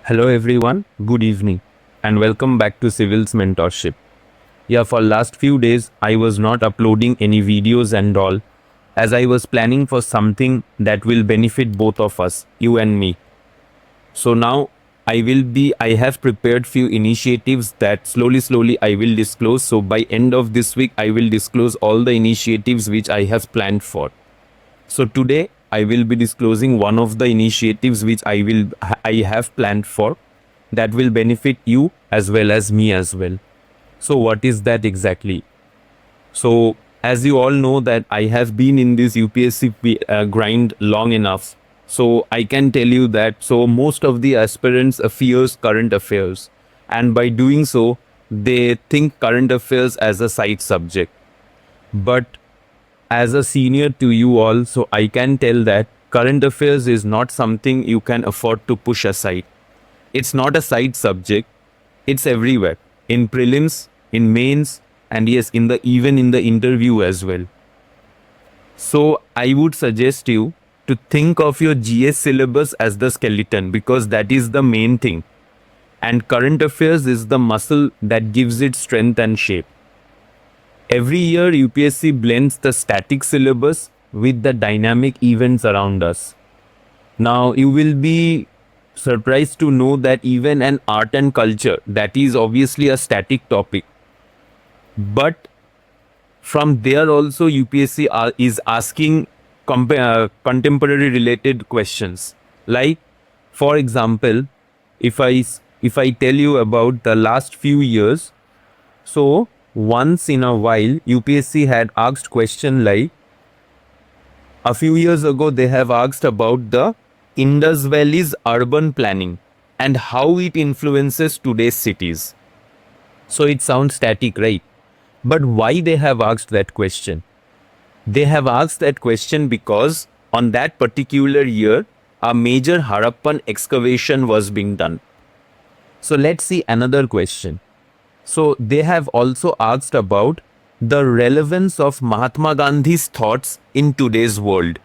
Hello everyone, good evening and welcome back to Civil's Mentorship. Yeah, for last few days I was not uploading any videos and all as I was planning for something that will benefit both of us, you and me. So now I have prepared few initiatives that slowly I will disclose. So by end of this week I will disclose all the initiatives which I have planned for. So today I will be disclosing one of the initiatives which I have planned for that will benefit you as well as me as well. So what is that exactly? So as you all know that I have been in this UPSC grind long enough. So I can tell you that so most of the aspirants fears current affairs, and by doing so they think current affairs as a side subject. But as a senior to you all, so I can tell that current affairs is not something you can afford to push aside. It's not a side subject. It's everywhere. In prelims, in mains, and yes, even in the interview as well. So I would suggest you to think of your GS syllabus as the skeleton because that is the main thing. And current affairs is the muscle that gives it strength and shape. Every year, UPSC blends the static syllabus with the dynamic events around us. Now, you will be surprised to know that even an art and culture, that is obviously a static topic, but from there also UPSC is asking contemporary related questions. Like, for example, if I tell you about the last few years, so once in a while UPSC had asked question like a few years ago they have asked about the Indus Valley's urban planning and how it influences today's cities. So it sounds static, right? But why they have asked that question? They have asked that question because on that particular year a major Harappan excavation was being done. So let's see another question. So they have also asked about the relevance of Mahatma Gandhi's thoughts in today's world.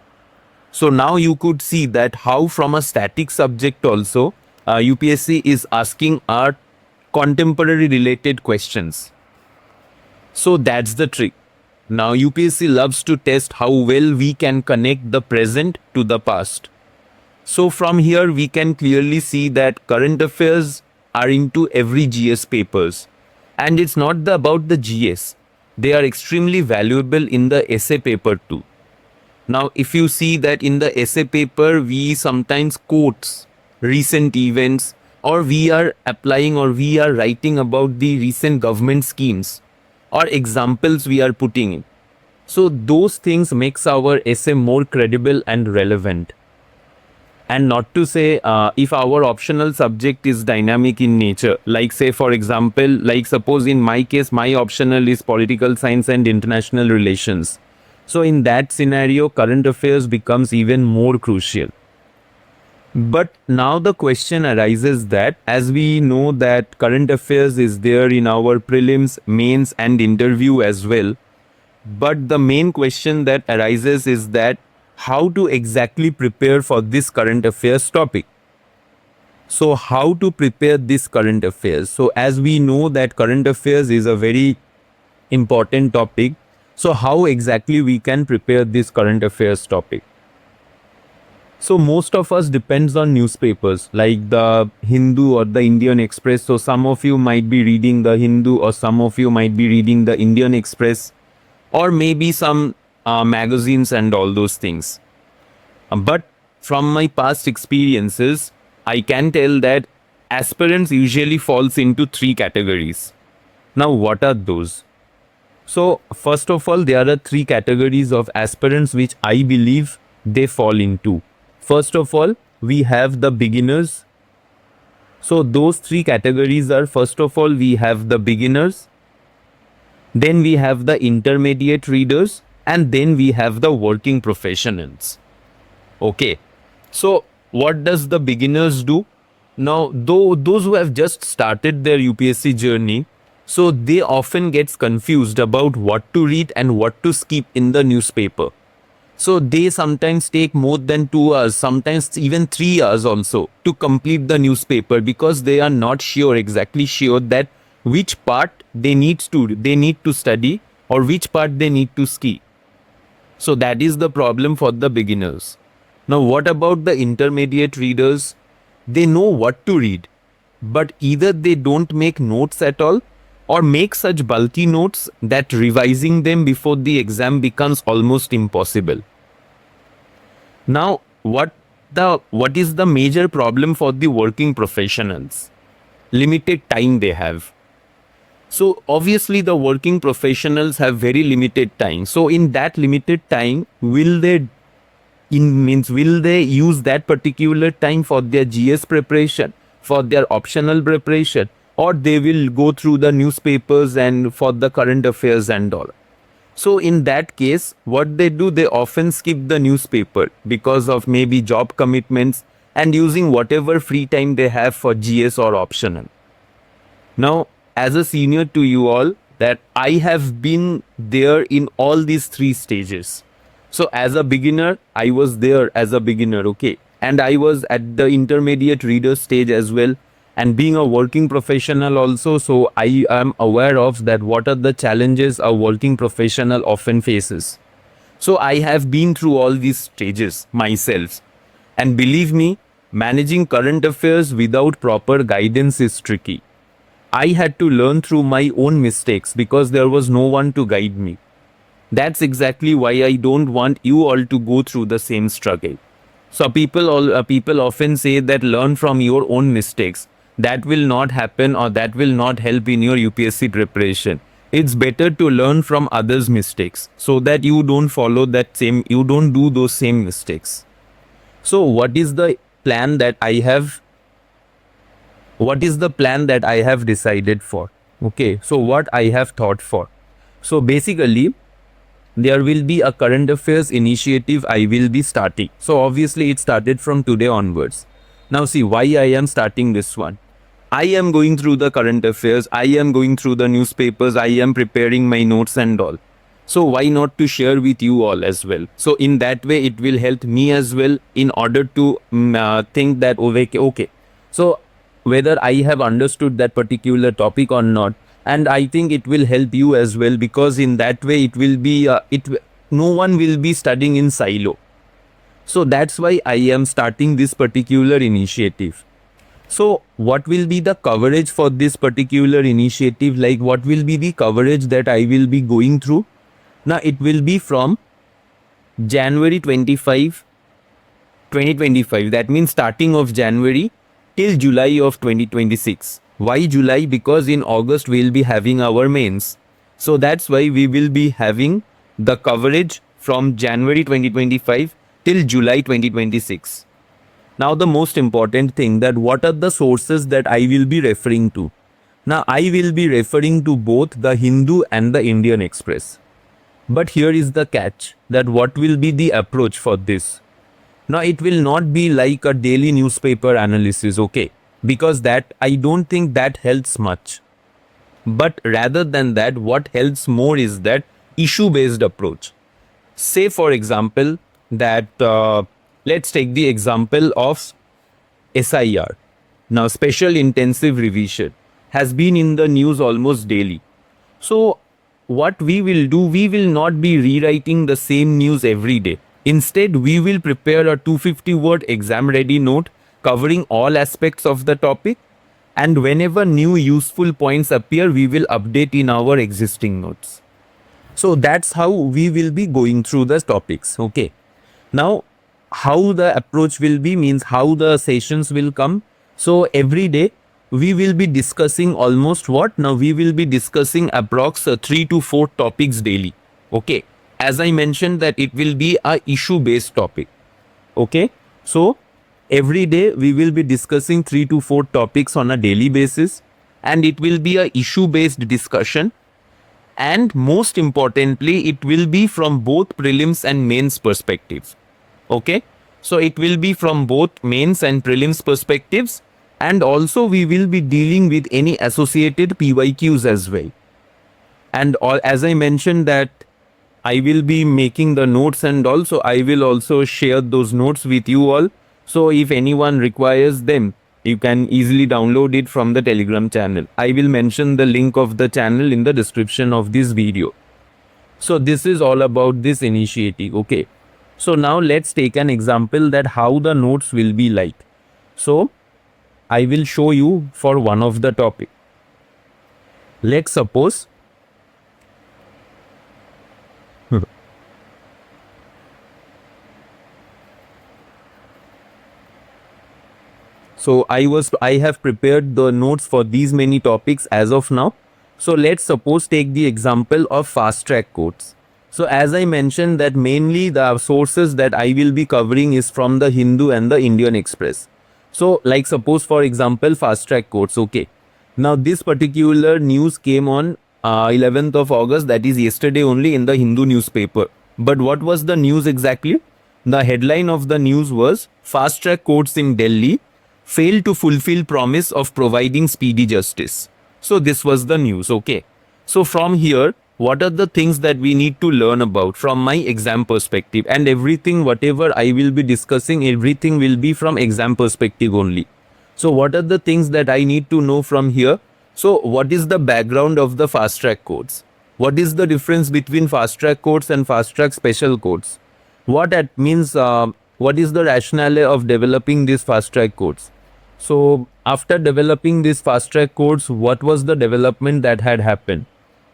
So now you could see that how from a static subject also UPSC is asking our contemporary related questions. So that's the trick. Now UPSC loves to test how well we can connect the present to the past. So from here we can clearly see that current affairs are into every GS papers. And it's not about the GS. They are extremely valuable in the essay paper too. Now, if you see that in the essay paper, we sometimes quotes recent events or we are applying or we are writing about the recent government schemes or examples we are putting in. So those things makes our essay more credible and relevant. And not to say if our optional subject is dynamic in nature, like say for example, like suppose in my case, my optional is political science and international relations. So in that scenario, current affairs becomes even more crucial. But now the question arises that as we know that current affairs is there in our prelims, mains and interview as well. But the main question that arises is that how to exactly prepare for this current affairs topic. So how to prepare this current affairs? So as we know that current affairs is a very important topic. So how exactly we can prepare this current affairs topic? So most of us depends on newspapers like the Hindu or the Indian Express. So some of you might be reading the Hindu or some of you might be reading the Indian Express or maybe some magazines and all those things. But from my past experiences, I can tell that aspirants usually falls into three categories. Now what are those? So first of all, there are three categories of aspirants which I believe they fall into. First of all, we have the beginners. So those three categories are, first of all, we have the beginners, then we have the intermediate readers, and then we have the working professionals. Okay, so what does the beginners do? Now, though those who have just started their UPSC journey, so they often gets confused about what to read and what to skip in the newspaper. So they sometimes take more than 2 hours, sometimes even 3 hours also to complete the newspaper because they are not exactly sure that which part they need to study or which part they need to ski. So that is the problem for the beginners. Now, what about the intermediate readers? They know what to read, but either they don't make notes at all or make such bulky notes that revising them before the exam becomes almost impossible. Now, what is the major problem for the working professionals? Limited time they have. So obviously the working professionals have very limited time. So in that limited time, will they use that particular time for their GS preparation, for their optional preparation, or they will go through the newspapers and for the current affairs and all? So in that case, what they do, they often skip the newspaper because of maybe job commitments and using whatever free time they have for GS or optional. Now, as a senior to you all, that I have been there in all these three stages. So as a beginner, I was there as a beginner, okay? And I was at the intermediate reader stage as well. And being a working professional also, so I am aware of that what are the challenges a working professional often faces. So I have been through all these stages myself. And believe me, managing current affairs without proper guidance is tricky. I had to learn through my own mistakes because there was no one to guide me. That's exactly why I don't want you all to go through the same struggle. So people often say that learn from your own mistakes. That will not happen or that will not help in your UPSC preparation. It's better to learn from others' mistakes so that you don't you don't do those same mistakes. So what is the plan that I have decided for? Okay, so what I have thought for. So basically, there will be a current affairs initiative I will be starting. So obviously it started from today onwards. Now see why I am starting this one. I am going through the current affairs, I am going through the newspapers, I am preparing my notes and all. So why not to share with you all as well? So in that way it will help me as well in order to think that okay. So whether I have understood that particular topic or not, and I think it will help you as well because in that way it will be no one will be studying in silo. So that's why I am starting this particular initiative. So what will be the coverage for this particular initiative? Like what will be the coverage that I will be going through? Now it will be from January 25, 2025. That means starting of January till July of 2026. Why July? Because in August we will be having our mains. So that's why we will be having the coverage from January 2025 till July 2026. Now the most important thing, that what are the sources that I will be referring to? Now I will be referring to both the Hindu and the Indian Express. But here is the catch, that what will be the approach for this? Now it will not be like a daily newspaper analysis, okay? Because that I don't think that helps much. But rather than that, what helps more is that issue-based approach. Say for example that let's take the example of SIR. Now special intensive revision has been in the news almost daily. So what we will do, we will not be rewriting the same news every day. Instead, we will prepare a 250-word exam ready note covering all aspects of the topic, and whenever new useful points appear, we will update in our existing notes. So that's how we will be going through the topics. Okay. Now, how the approach will be means how the sessions will come. So every day we will be discussing almost what? Now we will be discussing approx 3 to 4 topics daily. Okay. As I mentioned that it will be a issue based topic. Okay. So every day we will be discussing 3 to 4 topics on a daily basis, and it will be a issue based discussion. And most importantly, it will be from both prelims and mains perspectives. Okay. So it will be from both mains and prelims perspectives, and also we will be dealing with any associated PYQs as well. And all, as I mentioned that I will be making the notes, and also I will also share those notes with you all. So if anyone requires them, you can easily download it from the Telegram channel. I will mention the link of the channel in the description of this video. So this is all about this initiative. Okay. So now let's take an example that how the notes will be like. So I will show you for one of the topic. Let's suppose so I have prepared the notes for these many topics as of now. So let's suppose take the example of fast track codes. So as I mentioned that mainly the sources that I will be covering is from the Hindu and the Indian Express. So like suppose for example fast track codes. Okay. Now this particular news came on 11th of August, that is yesterday only, in the Hindu newspaper. But what was the news exactly? The headline of the news was fast track courts in Delhi failed to fulfill promise of providing speedy justice. So this was the news. Okay. So from here, what are the things that we need to learn about from my exam perspective? And everything, whatever I will be discussing, everything will be from exam perspective only. So what are the things that I need to know from here? So what is the background of the fast track codes? What is the difference between fast track codes and fast track special codes? What that means, what is the rationale of developing these fast track codes? So after developing these fast track codes, what was the development that had happened?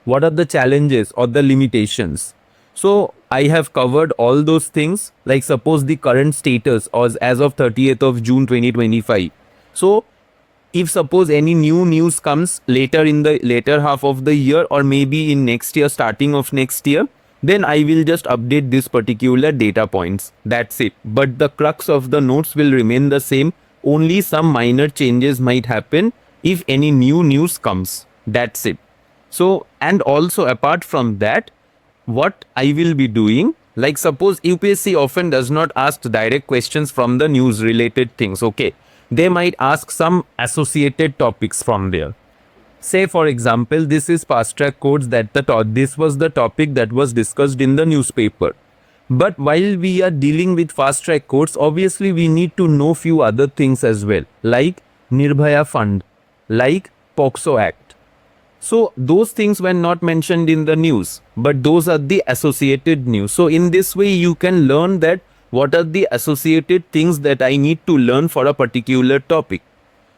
What are the challenges or the limitations? So I have covered all those things, like suppose the current status as of 30th of June 2025. So if suppose any new news comes later in the later half of the year, or maybe in next year, starting of next year, then I will just update this particular data points. That's it. But the crux of the notes will remain the same. Only some minor changes might happen if any new news comes. That's it. So, and also apart from that, what I will be doing, like suppose UPSC often does not ask direct questions from the news related things. Okay. They might ask some associated topics from there. Say for example, this is fast track codes this was the topic that was discussed in the newspaper. But while we are dealing with fast track codes, obviously we need to know few other things as well, like Nirbhaya Fund, like POXO Act. So those things were not mentioned in the news, but those are the associated news. So in this way, you can learn that what are the associated things that I need to learn for a particular topic.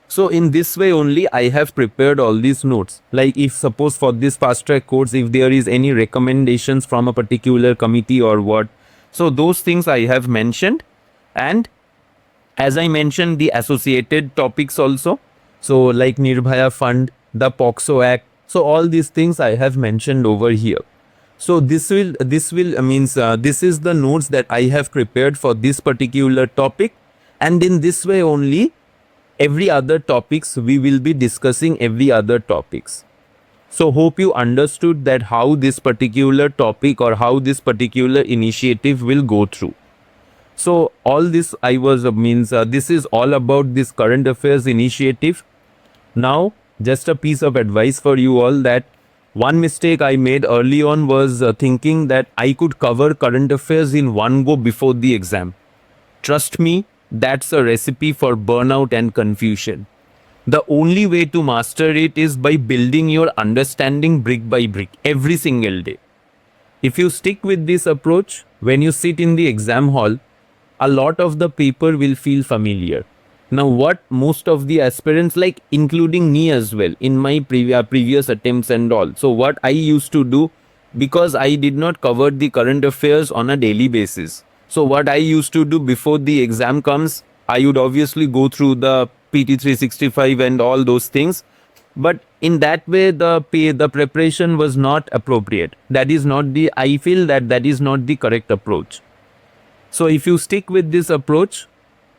So in this way only I have prepared all these notes. Like if suppose for this fast track course, if there is any recommendations from a particular committee or what, so those things I have mentioned. And as I mentioned, the associated topics also. So like Nirbhaya Fund, the POXO Act. So all these things I have mentioned over here. So this is the notes that I have prepared for this particular topic. And in this way only, every other topics we will be discussing every other topics. So hope you understood that how this particular topic or how this particular initiative will go through. So all this this is all about this current affairs initiative. Now just a piece of advice for you all, that one mistake I made early on was thinking that I could cover current affairs in one go before the exam. Trust me, that's a recipe for burnout and confusion. The only way to master it is by building your understanding brick by brick every single day. If you stick with this approach, when you sit in the exam hall, a lot of the paper will feel familiar. Now what most of the aspirants, like including me as well, in my previous attempts and all. So what I used to do, because I did not cover the current affairs on a daily basis. So what I used to do before the exam comes, I would obviously go through the PT 365 and all those things. But in that way, the preparation was not appropriate. I feel that is not the correct approach. So if you stick with this approach,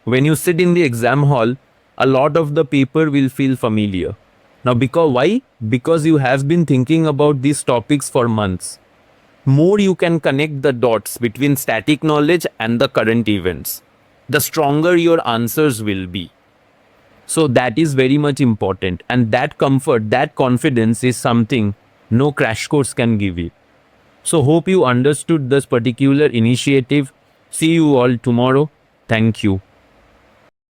when you sit in the exam hall, a lot of the paper will feel familiar. Now why? Because you have been thinking about these topics for months. More you can connect the dots between static knowledge and the current events, the stronger your answers will be. So that is very much important, and that comfort, that confidence is something no crash course can give you. So hope you understood this particular initiative. See you all tomorrow. Thank you.